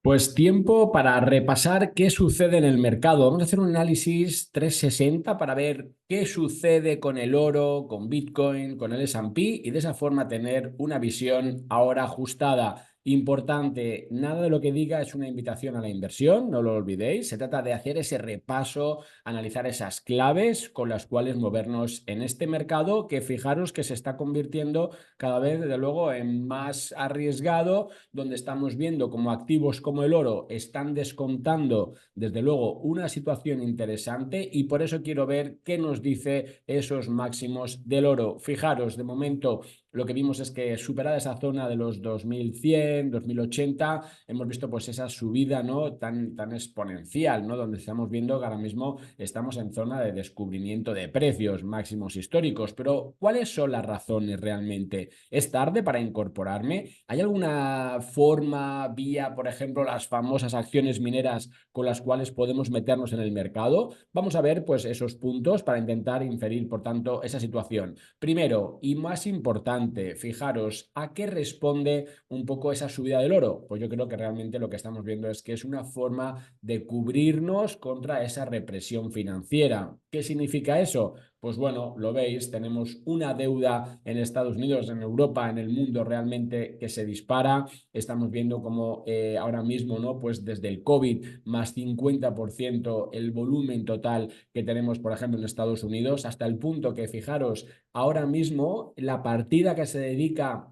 Pues tiempo para repasar qué sucede en el mercado. Vamos a hacer un análisis 360 para ver qué sucede con el oro, con Bitcoin, con el S&P y de esa forma tener una visión ahora ajustada. Importante, nada de lo que diga es una invitación a la inversión, no lo olvidéis. Se trata de hacer ese repaso, analizar esas claves con las cuales movernos en este mercado que fijaros que se está convirtiendo cada vez, desde luego, en más arriesgado, donde estamos viendo como activos como el oro están descontando, desde luego, una situación interesante y por eso quiero ver qué nos dice esos máximos del oro. Fijaros, de momento lo que vimos es que superada esa zona de los 2100, 2080, hemos visto pues esa subida, ¿no? tan exponencial, ¿no? Donde estamos viendo que ahora mismo estamos en zona de descubrimiento de precios máximos históricos. Pero ¿cuáles son las razones realmente? ¿Es tarde para incorporarme? ¿Hay alguna forma, vía, por ejemplo, las famosas acciones mineras con las cuales podemos meternos en el mercado? Vamos a ver pues esos puntos para intentar inferir, por tanto, esa situación. Primero y más importante, fijaros, ¿a qué responde un poco esa subida del oro? Pues yo creo que realmente lo que estamos viendo es que es una forma de cubrirnos contra esa represión financiera. ¿Qué significa eso? Pues bueno, lo veis, tenemos una deuda en Estados Unidos, en Europa, en el mundo realmente que se dispara. Estamos viendo como ahora mismo, ¿no? Pues desde el COVID, más 50% el volumen total que tenemos, por ejemplo, en Estados Unidos, hasta el punto que, fijaros, ahora mismo la partida que se dedica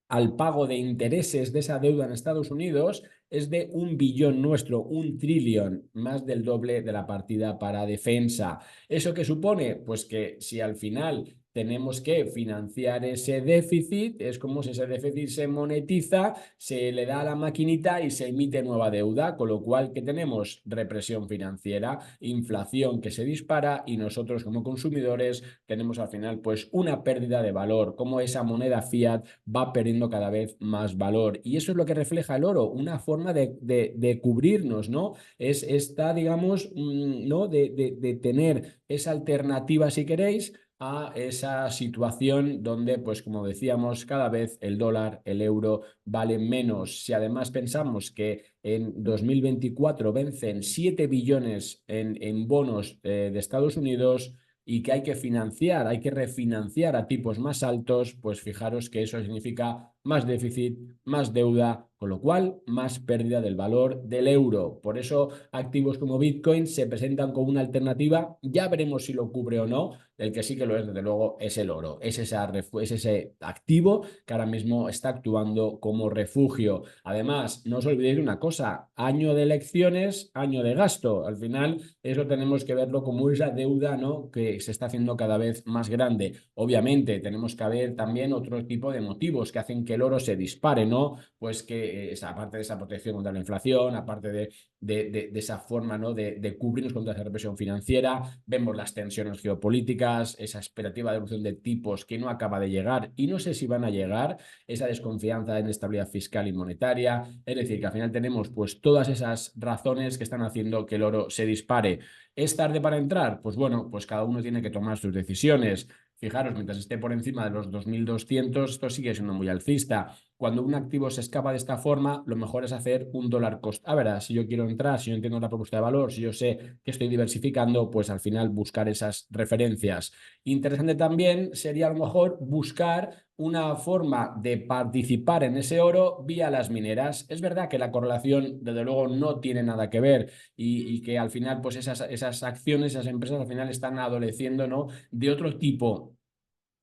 al pago de intereses de esa deuda en Estados Unidos es de 1 billón nuestro, 1 trillón, más del doble de la partida para defensa. ¿Eso qué supone? Pues que si al final tenemos que financiar ese déficit, es como si ese déficit se monetiza, se le da a la maquinita y se emite nueva deuda, con lo cual que tenemos represión financiera, inflación que se dispara y nosotros como consumidores tenemos al final pues una pérdida de valor, como esa moneda fiat va perdiendo cada vez más valor. Y eso es lo que refleja el oro, una forma de cubrirnos, ¿no? Es esta, digamos, ¿no? De tener esa alternativa, si queréis, a esa situación donde, pues como decíamos, cada vez el dólar, el euro valen menos. Si además pensamos que en 2024 vencen 7 billones en bonos de Estados Unidos, y que hay que financiar, hay que refinanciar a tipos más altos, pues fijaros que eso significa más déficit, más deuda, con lo cual más pérdida del valor del euro. Por eso activos como Bitcoin se presentan como una alternativa. Ya veremos si lo cubre o no. El que sí que lo es, desde luego, es el oro. Es ese activo que ahora mismo está actuando como refugio. Además, no os olvidéis de una cosa, año de elecciones, año de gasto. Al final, eso tenemos que verlo como esa deuda, ¿no? Que se está haciendo cada vez más grande. Obviamente, tenemos que ver también otro tipo de motivos que hacen que el oro se dispare, ¿no? Pues que aparte de esa protección contra la inflación, aparte de esa forma, ¿no? De cubrirnos contra esa represión financiera, vemos las tensiones geopolíticas, esa expectativa de evolución de tipos que no acaba de llegar y no sé si van a llegar, esa desconfianza en estabilidad fiscal y monetaria. Es decir, que al final tenemos pues todas esas razones que están haciendo que el oro se dispare. ¿Es tarde para entrar? Pues bueno, pues cada uno tiene que tomar sus decisiones. Fijaros, mientras esté por encima de los 2200, esto sigue siendo muy alcista. Cuando un activo se escapa de esta forma, lo mejor es hacer un dólar cost average. Si yo quiero entrar, si yo entiendo la propuesta de valor, si yo sé que estoy diversificando, pues al final buscar esas referencias. Interesante también sería a lo mejor buscar una forma de participar en ese oro vía las mineras. Es verdad que la correlación, desde luego, no tiene nada que ver y que al final, pues esas acciones, esas empresas al final están adoleciendo, ¿no? De otro tipo,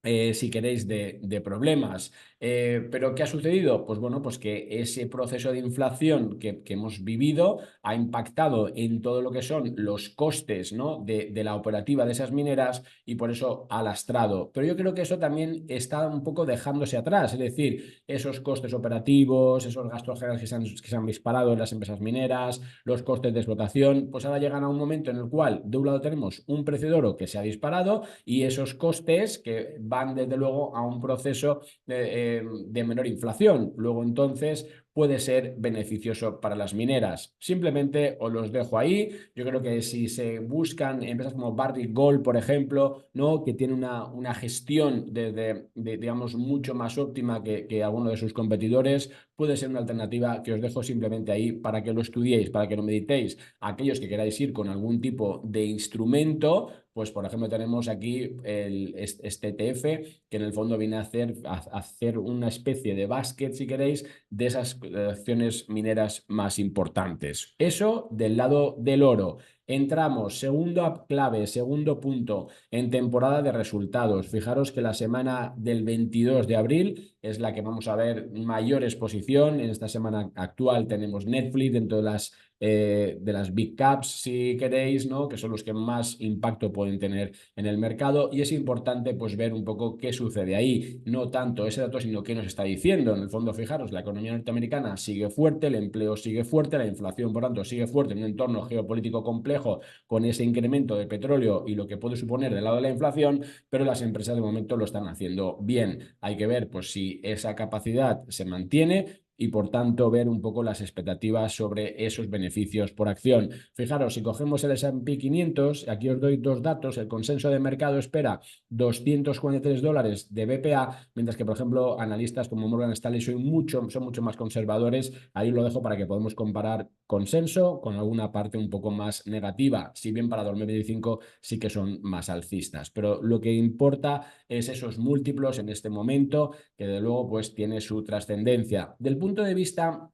si queréis, de problemas. ¿Pero qué ha sucedido? Pues bueno, pues que ese proceso de inflación que hemos vivido ha impactado en todo lo que son los costes, ¿no? de la operativa de esas mineras y por eso ha lastrado. Pero yo creo que eso también está un poco dejándose atrás, es decir, esos costes operativos, esos gastos generales que se han disparado en las empresas mineras, los costes de explotación, pues ahora llegan a un momento en el cual de un lado tenemos un precio de oro que se ha disparado y esos costes que van desde luego a un proceso de menor inflación. Luego entonces puede ser beneficioso para las mineras. Simplemente os los dejo ahí. Yo creo que si se buscan empresas como Barrick Gold, por ejemplo, ¿no? Que tiene una gestión digamos, mucho más óptima que alguno de sus competidores, puede ser una alternativa que os dejo simplemente ahí para que lo estudiéis, para que lo meditéis. Aquellos que queráis ir con algún tipo de instrumento, pues por ejemplo tenemos aquí este ETF que en el fondo viene a hacer una especie de basket, si queréis, de esas acciones mineras más importantes. Eso del lado del oro. Entramos, segundo clave, segundo punto, en temporada de resultados. Fijaros que la semana del 22 de abril es la que vamos a ver mayor exposición. En esta semana actual tenemos Netflix dentro de las big caps, si queréis, ¿no? Que son los que más impacto pueden tener en el mercado. Y es importante pues ver un poco qué sucede ahí. No tanto ese dato, sino qué nos está diciendo. En el fondo, fijaros, la economía norteamericana sigue fuerte, el empleo sigue fuerte, la inflación, por tanto, sigue fuerte en un entorno geopolítico complejo con ese incremento de petróleo y lo que puede suponer del lado de la inflación, pero las empresas de momento lo están haciendo bien. Hay que ver pues, si esa capacidad se mantiene y por tanto ver un poco las expectativas sobre esos beneficios por acción. Fijaros, si cogemos el S&P 500, aquí os doy dos datos, el consenso de mercado espera $243 de BPA, mientras que, por ejemplo, analistas como Morgan Stanley son mucho más conservadores. Ahí lo dejo para que podamos comparar consenso con alguna parte un poco más negativa, si bien para 2025 sí que son más alcistas. Pero lo que importa es esos múltiplos en este momento, que de luego pues tiene su trascendencia. Del punto de vista,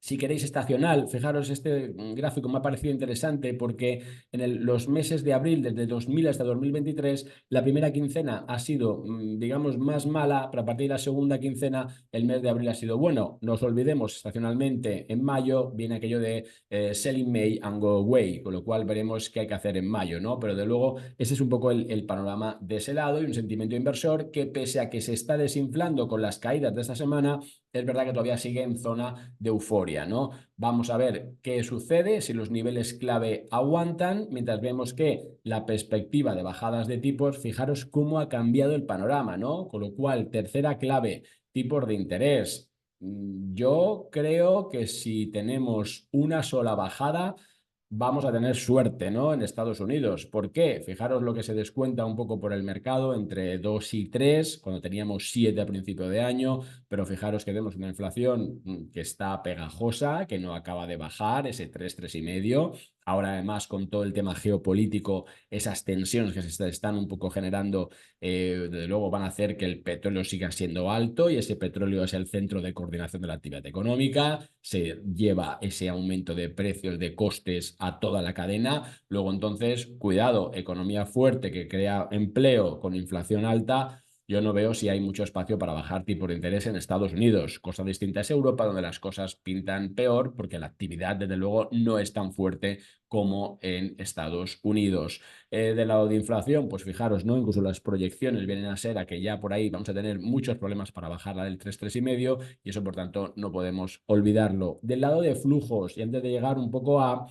si queréis, estacional, fijaros, este gráfico me ha parecido interesante porque en los meses de abril, desde 2000 hasta 2023, la primera quincena ha sido, digamos, más mala, pero a partir de la segunda quincena, el mes de abril ha sido bueno. No os olvidemos, estacionalmente, en mayo viene aquello de sell in May and go away, con lo cual veremos qué hay que hacer en mayo, ¿no? Pero de luego, ese es un poco el panorama de ese lado y un sentimiento inversor que, pese a que se está desinflando con las caídas de esta semana, es verdad que todavía sigue en zona de euforia, ¿no? Vamos a ver qué sucede, si los niveles clave aguantan, mientras vemos que la perspectiva de bajadas de tipos, fijaros cómo ha cambiado el panorama, ¿no? Con lo cual, tercera clave, tipos de interés. Yo creo que si tenemos una sola bajada, vamos a tener suerte, ¿no? En Estados Unidos. ¿Por qué? Fijaros lo que se descuenta un poco por el mercado entre 2 y 3, cuando teníamos 7 a principio de año, pero fijaros que vemos una inflación que está pegajosa, que no acaba de bajar, ese 3, 3,5. Ahora además con todo el tema geopolítico, esas tensiones que se están un poco generando, desde luego van a hacer que el petróleo siga siendo alto y ese petróleo es el centro de coordinación de la actividad económica, se lleva ese aumento de precios, de costes a toda la cadena. Luego entonces, cuidado, economía fuerte que crea empleo con inflación alta. Yo no veo si hay mucho espacio para bajar tipos de interés en Estados Unidos. Cosa distinta es Europa, donde las cosas pintan peor porque la actividad, desde luego, no es tan fuerte como en Estados Unidos. Del lado de inflación, pues fijaros, ¿no? Incluso las proyecciones vienen a ser a que ya por ahí vamos a tener muchos problemas para bajarla del 3, 3,5 y eso, por tanto, no podemos olvidarlo. Del lado de flujos, y antes de llegar un poco a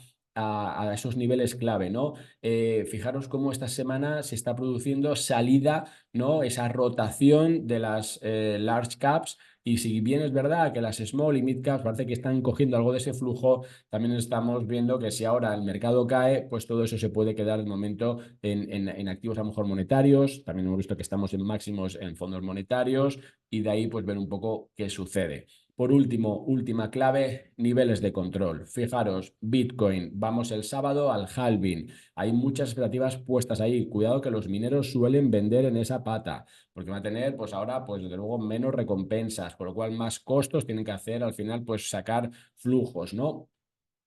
esos niveles clave, ¿no? Fijaros cómo esta semana se está produciendo salida, ¿no? Esa rotación de las large caps. Y si bien es verdad que las small y mid caps parece que están cogiendo algo de ese flujo, también estamos viendo que si ahora el mercado cae, pues todo eso se puede quedar de momento en activos a lo mejor monetarios. También hemos visto que estamos en máximos en fondos monetarios y de ahí pues ver un poco qué sucede. Por último, última clave, niveles de control. Fijaros, Bitcoin, vamos el sábado al halving. Hay muchas expectativas puestas ahí. Cuidado que los mineros suelen vender en esa pata, porque van a tener, pues ahora, pues desde luego menos recompensas, por lo cual más costos tienen que hacer al final, pues sacar flujos, ¿no?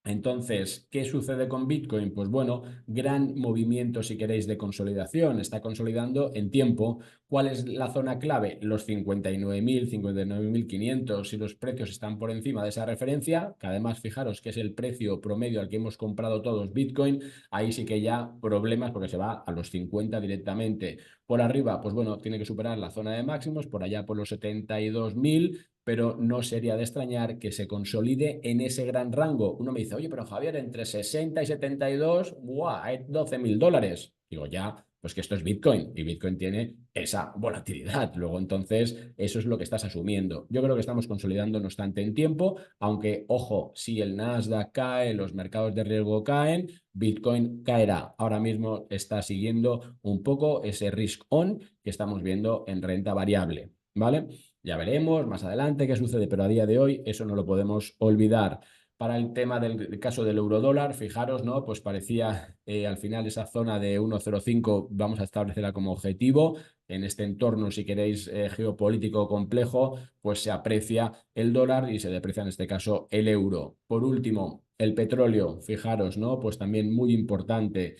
Entonces, ¿qué sucede con Bitcoin? Pues bueno, gran movimiento, si queréis, de consolidación. Está consolidando en tiempo. ¿Cuál es la zona clave? Los 59.000, 59.500. Si los precios están por encima de esa referencia, que además fijaros que es el precio promedio al que hemos comprado todos Bitcoin, ahí sí que ya problemas porque se va a los 50 directamente. Por arriba, pues bueno, tiene que superar la zona de máximos, por allá por los 72.000, pero no sería de extrañar que se consolide en ese gran rango. Uno me dice, oye, pero Javier, entre 60 y 72, ¡buah! Hay $12.000. Digo, ya, pues que esto es Bitcoin y Bitcoin tiene esa volatilidad. Luego, entonces, eso es lo que estás asumiendo. Yo creo que estamos consolidando, no obstante, en tiempo, aunque, ojo, si el Nasdaq cae, los mercados de riesgo caen, Bitcoin caerá. Ahora mismo está siguiendo un poco ese risk on que estamos viendo en renta variable, ¿vale? Ya veremos más adelante qué sucede, pero a día de hoy eso no lo podemos olvidar. Para el tema del caso del eurodólar, fijaros, ¿no? Pues parecía al final esa zona de 1,05 vamos a establecerla como objetivo. En este entorno, si queréis, geopolítico complejo, pues se aprecia el dólar y se deprecia en este caso el euro. Por último, el petróleo, fijaros, ¿no? Pues también muy importante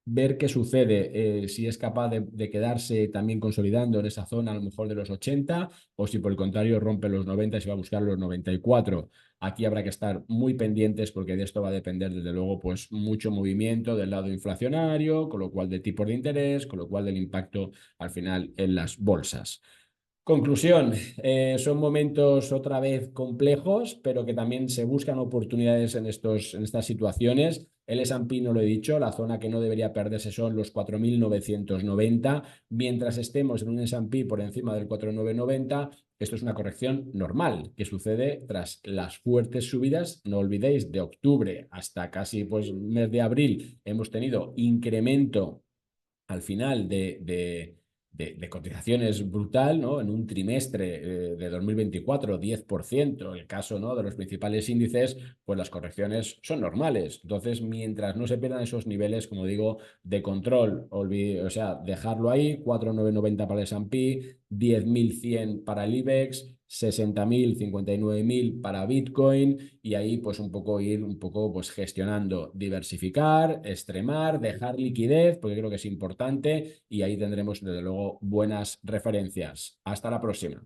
ver qué sucede, si es capaz de quedarse también consolidando en esa zona a lo mejor de los 80 o si por el contrario rompe los 90 y se va a buscar los 94. Aquí habrá que estar muy pendientes porque de esto va a depender desde luego pues mucho movimiento del lado inflacionario, con lo cual de tipos de interés, con lo cual del impacto al final en las bolsas. Conclusión, son momentos otra vez complejos, pero que también se buscan oportunidades en estas situaciones. El S&P, no lo he dicho, la zona que no debería perderse son los 4.990. Mientras estemos en un S&P por encima del 4.990, esto es una corrección normal que sucede tras las fuertes subidas. No olvidéis, de octubre hasta casi pues mes de abril hemos tenido incremento al final de cotizaciones brutal, ¿no? En un trimestre de 2024, 10%, el caso, ¿no? De los principales índices, pues las correcciones son normales. Entonces, mientras no se pierdan esos niveles, como digo, de control, o sea, dejarlo ahí, 4.990 para el S&P, 10.100 para el IBEX, 60.000, 59.000 para Bitcoin y ahí pues un poco ir un poco pues gestionando, diversificar, extremar, dejar liquidez, porque creo que es importante y ahí tendremos desde luego buenas referencias. Hasta la próxima.